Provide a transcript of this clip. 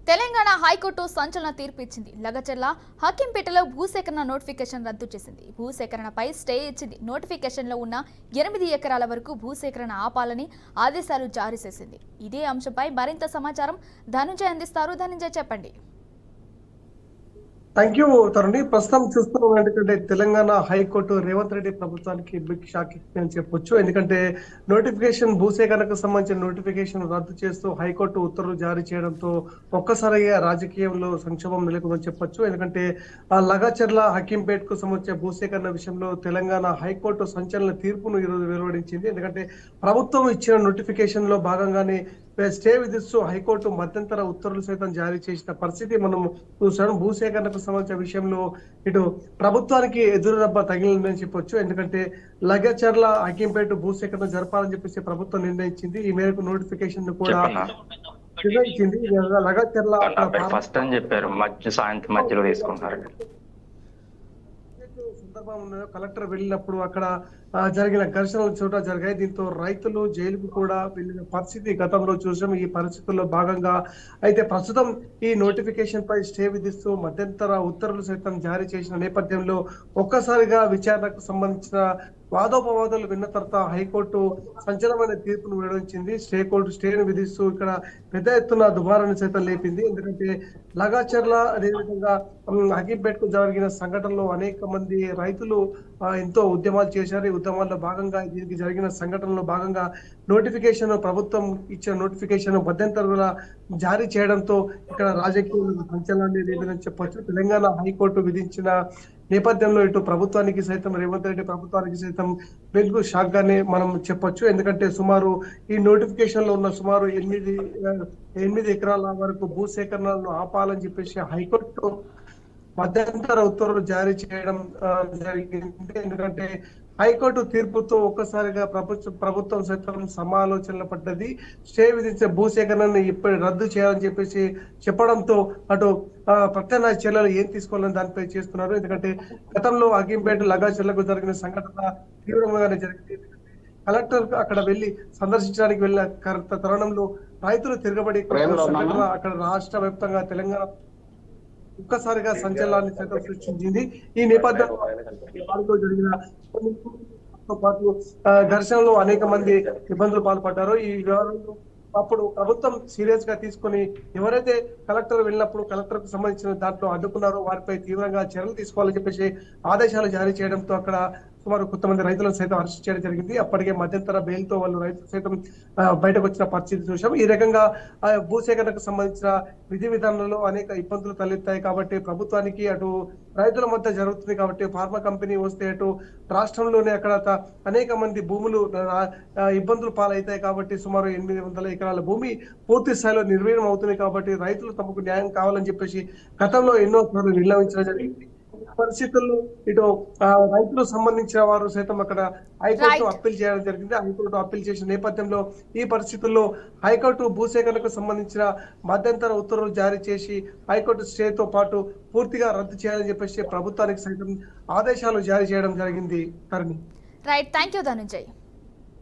Telangana high court సంచలన తీర్పు ఇచ్చింది. లగచర్ల హకీంపేటలో భూసేకరణ నోటిఫికేషన్ రద్దు చేసింది. భూసేకరణపై స్టే ఇచ్చింది. నోటిఫికేషన్లో ఉన్న 8 ఎకరాల వరకు భూసేకరణ ఆపాలని ఆదేశాలు జారీ చేసింది. ఇదే అంశంపై మరింత సమాచారం ధనుంజయ్ అందిస్తారు. ధనుంజయ్ చెప్పండి. థ్యాంక్ యూ తరుణి. ప్రస్తుతం చూస్తున్నాం ఎందుకంటే తెలంగాణ హైకోర్టు రేవంత్ రెడ్డి ప్రభుత్వానికి బిగ్ షాక్ అని చెప్పొచ్చు. ఎందుకంటే నోటిఫికేషన్ భూసేకరణకు సంబంధించిన నోటిఫికేషన్ రద్దు చేస్తూ హైకోర్టు ఉత్తర్వులు జారీ చేయడంతో ఒక్కసారిగా రాజకీయంలో సంక్షోభం నెలకొందని చెప్పొచ్చు. ఎందుకంటే లగచర్ల హకీంపేట్ కు సంబంధించిన భూసేకరణ విషయంలో తెలంగాణ హైకోర్టు సంచలన తీర్పును ఈరోజు వెలువడించింది. ఎందుకంటే ప్రభుత్వం ఇచ్చిన నోటిఫికేషన్ లో భాగంగానే స్టే విధిస్తూ హైకోర్టు మధ్యంతర ఉత్తర్వులు సైతం జారీ చేసిన పరిస్థితి మనం చూసాం. భూసేకరణకు సంబంధించిన విషయంలో ఇటు ప్రభుత్వానికి ఎదురు దెబ్బ తగిలిందని చెప్పొచ్చు. ఎందుకంటే లగచర్ల హకీంపేట భూసేకరణ జరపాలని చెప్పేసి ప్రభుత్వం నిర్ణయించింది. ఈ మేరకు నోటిఫికేషన్ కూడా నిర్ణయించింది. లగచర్ల ఫస్ట్ అని చెప్పారు, సాయంత్రం మధ్యలో తీసుకుంటారు. సందర్భంలో కలెక్టర్ వెళ్ళినప్పుడు అక్కడ జరిగిన ఘర్షణలు చోట జరిగాయి. దీంతో రైతులు జైలుకు కూడా వెళ్ళిన పరిస్థితి గతంలో చూసాం. ఈ పరిస్థితుల్లో భాగంగా అయితే ప్రస్తుతం ఈ నోటిఫికేషన్ పై స్టే విధిస్తూ మధ్యంతర ఉత్తర్వులు సైతం జారీ చేసిన నేపథ్యంలో ఒక్కసారిగా విచారణకు సంబంధించిన వాదోపవాదాలు విన్న తర్వాత హైకోర్టు సంచలనమైన తీర్పును వెల్లడించింది. స్టేను విధిస్తూ ఇక్కడ పెద్ద ఎత్తున దుమారాన్ని సైతం లేపింది. ఎందుకంటే లగచర్ల అదేవిధంగా హకీంపేటకు జరిగిన సంఘటనలో అనేక మంది రైతులు ఎంతో ఉద్యమాలు చేశారు. ఈ ఉద్యమాల్లో భాగంగా దీనికి జరిగిన సంఘటనలో భాగంగా నోటిఫికేషన్ ప్రభుత్వం ఇచ్చిన నోటిఫికేషన్ మధ్యంతర జారీ చేయడంతో ఇక్కడ రాజకీయ సంచలనాన్ని లేదని చెప్పొచ్చు. తెలంగాణ హైకోర్టు విధించిన నేపథ్యంలో ఇటు ప్రభుత్వానికి సైతం రేవంత్ రెడ్డి ప్రభుత్వానికి సైతం బిగ్ షాక్ గానే మనం చెప్పొచ్చు. ఎందుకంటే సుమారు ఈ నోటిఫికేషన్ లో ఉన్న సుమారు 8 ఎకరాల వరకు భూసేకరణను ఆపాలని చెప్పేసి హైకోర్టు మధ్యంతర ఉత్తర్వులు జారీ చేయడం జరిగింది. ఎందుకంటే హైకోర్టు తీర్పుతో ఒక్కసారిగా ప్రభుత్వం సైతం సమాలోచనలు పడ్డది. స్టే విధించే భూసేకరణను ఇప్పుడు రద్దు చేయాలని చెప్పేసి చెప్పడంతో అటు ప్రత్యామ్నాయ చర్యలు ఏం తీసుకోవాలని దానిపై చేస్తున్నారు. ఎందుకంటే గతంలో హకీంపేట లగచర్లకు జరిగిన సంఘటన తీవ్రంగానే జరిగింది. కలెక్టర్ అక్కడ వెళ్లి సందర్శించడానికి వెళ్ళిన తరుణంలో రైతులు తిరగబడి సంఘటన అక్కడ రాష్ట్ర వ్యాప్తంగా తెలంగాణ ఒక్కసారిగా సంచలనాన్ని సైతం సృష్టించింది. ఈ నేపథ్యంలో జరిగిన పాటు ఘర్షణలో అనేక మంది ఇబ్బందులు పాల్పడ్డారు. ఈ వ్యవహారంలో అప్పుడు ప్రభుత్వం సీరియస్ గా తీసుకుని ఎవరైతే కలెక్టర్ వెళ్ళినప్పుడు కలెక్టర్ కు సంబంధించిన దాంట్లో అడ్డుకున్నారో వారిపై తీవ్రంగా చర్యలు తీసుకోవాలని చెప్పేసి ఆదేశాలు జారీ చేయడంతో అక్కడ సుమారు కొంతమంది రైతులను సైతం అరెస్ట్ చేయడం జరిగింది. అప్పటికే మధ్యంతర బెయిల్తో వాళ్ళు రైతులు సైతం బయటకు వచ్చిన పరిస్థితి చూసాం. ఈ రకంగా భూసేకరణకు సంబంధించిన విధి విధానంలో అనేక ఇబ్బందులు తలెత్తాయి. కాబట్టి ప్రభుత్వానికి అటు రైతుల మధ్య జరుగుతుంది. కాబట్టి ఫార్మా కంపెనీ వస్తే అటు రాష్ట్రంలోనే అక్కడ అనేక మంది భూములు ఇబ్బందులు పాలవుతాయి. కాబట్టి సుమారు 800 ఎకరాల భూమి పూర్తి స్థాయిలో నిర్వీర్యం అవుతుంది. కాబట్టి రైతులు తమకు న్యాయం కావాలని చెప్పేసి గతంలో ఎన్నో సార్లు నిర్ణయించడం జరిగింది. పరిస్థితుల్లో ఇటు రైతులకు సంబంధించిన వారు సైతం అక్కడ హైకోర్టు అప్పీల్ చేయడం జరిగింది. హైకోర్టు అప్పీల్ చేసిన నేపథ్యంలో ఈ పరిస్థితుల్లో హైకోర్టు భూసేకరణకు సంబంధించిన మధ్యంతర ఉత్తర్వులు జారీ చేసి హైకోర్టు స్టేతో పాటు పూర్తిగా రద్దు చేయాలని చెప్పేసి ప్రభుత్వానికి సైతం ఆదేశాలు జారీ చేయడం జరిగింది. Right, thank you Dhananjay.